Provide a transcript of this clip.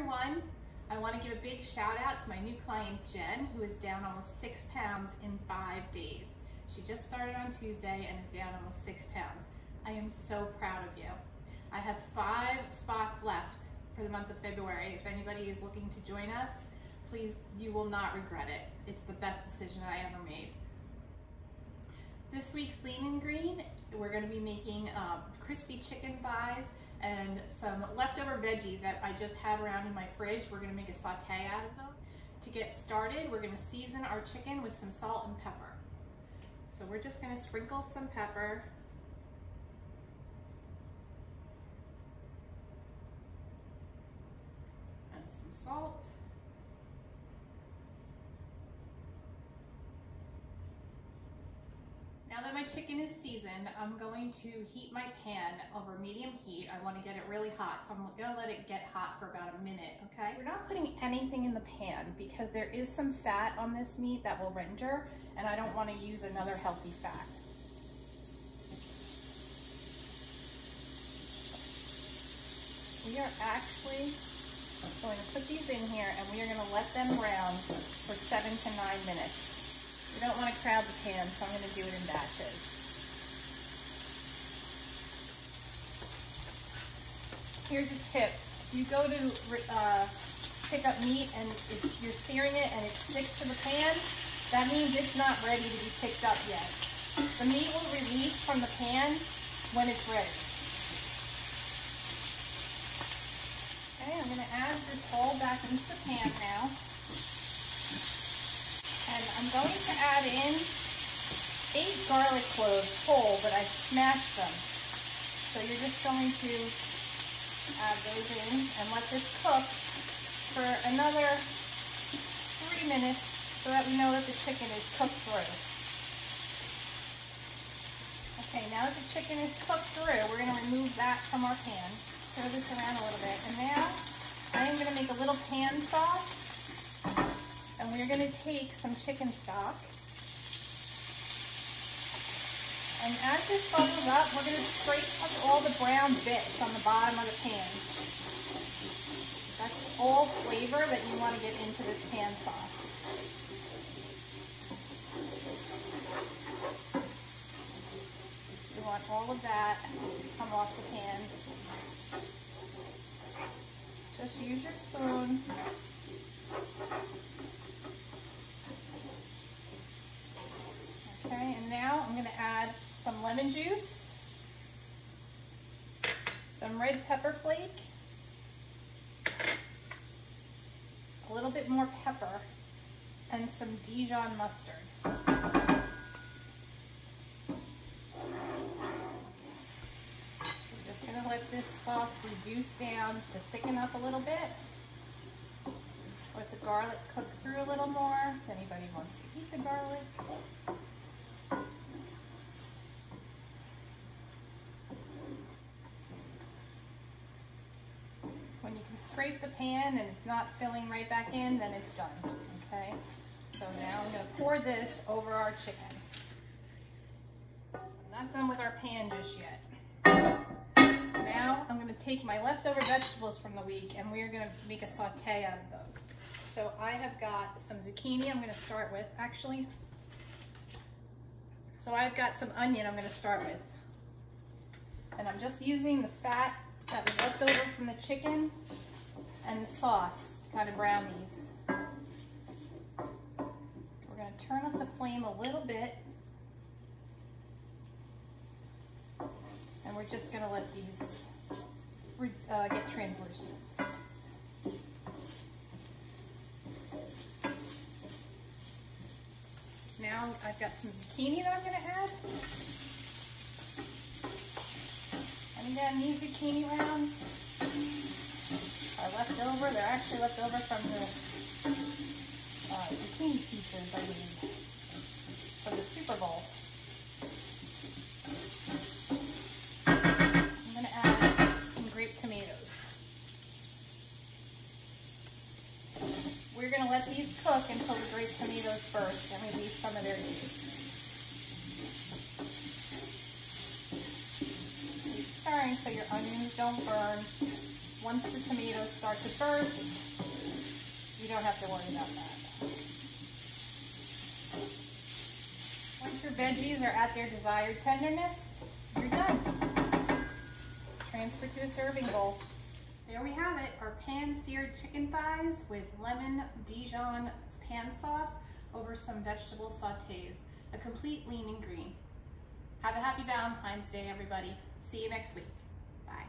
everyone. I want to give a big shout out to my new client Jen, who is down almost 6 pounds in 5 days. She just started on Tuesday and is down almost 6 pounds. I am so proud of you. I have 5 spots left for the month of February. If anybody is looking to join us, please, you will not regret it. It's the best decision I ever made. This week's Lean and Green, we're going to be making crispy chicken thighs and some leftover veggies that I just have around in my fridge. We're going to make a saute out of them. To get started, we're going to season our chicken with some salt and pepper. So we're just going to sprinkle some pepper. And some salt. Now that my chicken is seasoned, I'm going to heat my pan over medium heat. I want to get it really hot, so I'm going to let it get hot for about a minute, okay? We're not putting anything in the pan because there is some fat on this meat that will render, and I don't want to use another healthy fat. We are actually going to put these in here, and we are going to let them brown for 7 to 9 minutes. We don't want to crowd the pan, so I'm going to do it in batches. Here's a tip. If you go to pick up meat and you're searing it and it sticks to the pan, that means it's not ready to be picked up yet. The meat will release from the pan when it's ready. Okay, I'm going to add this all back into the pan now. And I'm going to add in 8 garlic cloves whole, but I smashed them. So you're just going to add those in and let this cook for another 3 minutes so that we know that the chicken is cooked through. Okay, now that the chicken is cooked through, we're going to remove that from our pan. Throw this around a little bit. And now I am going to make a little pan sauce. And we're going to take some chicken stock. And as this bubbles up, we're going to scrape up all the brown bits on the bottom of the pan. That's all flavor that you want to get into this pan sauce. You want all of that to come off the pan. Just use your spoon. Okay, and now I'm going to add some lemon juice, some red pepper flake, a little bit more pepper, and some Dijon mustard. We're just going to let this sauce reduce down to thicken up a little bit. Let the garlic cook through a little more, if anybody wants to eat the garlic. When you can scrape the pan and it's not filling right back in, then it's done, okay? So now I'm going to pour this over our chicken. I'm not done with our pan just yet. Now I'm going to take my leftover vegetables from the week and we're going to make a saute out of those. So I have got some zucchini I'm going to start with, actually. So I've got some onion I'm going to start with. And I'm just using the fat that was left over from the chicken and the sauce to kind of brown these. We're going to turn up the flame a little bit. And we're just going to let these get translucent. Now I've got some zucchini that I'm going to add. And again, these zucchini rounds are left over. They're actually left over from the zucchini pieces I made from the Super Bowl. I'm going to add some grape tomatoes. We're going to let these cook until the grape tomatoes burst and release some of their juice. Keep stirring so your onions don't burn. Once the tomatoes start to burst, you don't have to worry about that. Once your veggies are at their desired tenderness, you're done. Transfer to a serving bowl. There we have it, our pan-seared chicken thighs with lemon Dijon pan sauce over some vegetable sautés. A complete lean and green. Have a happy Valentine's Day, everybody. See you next week. Bye.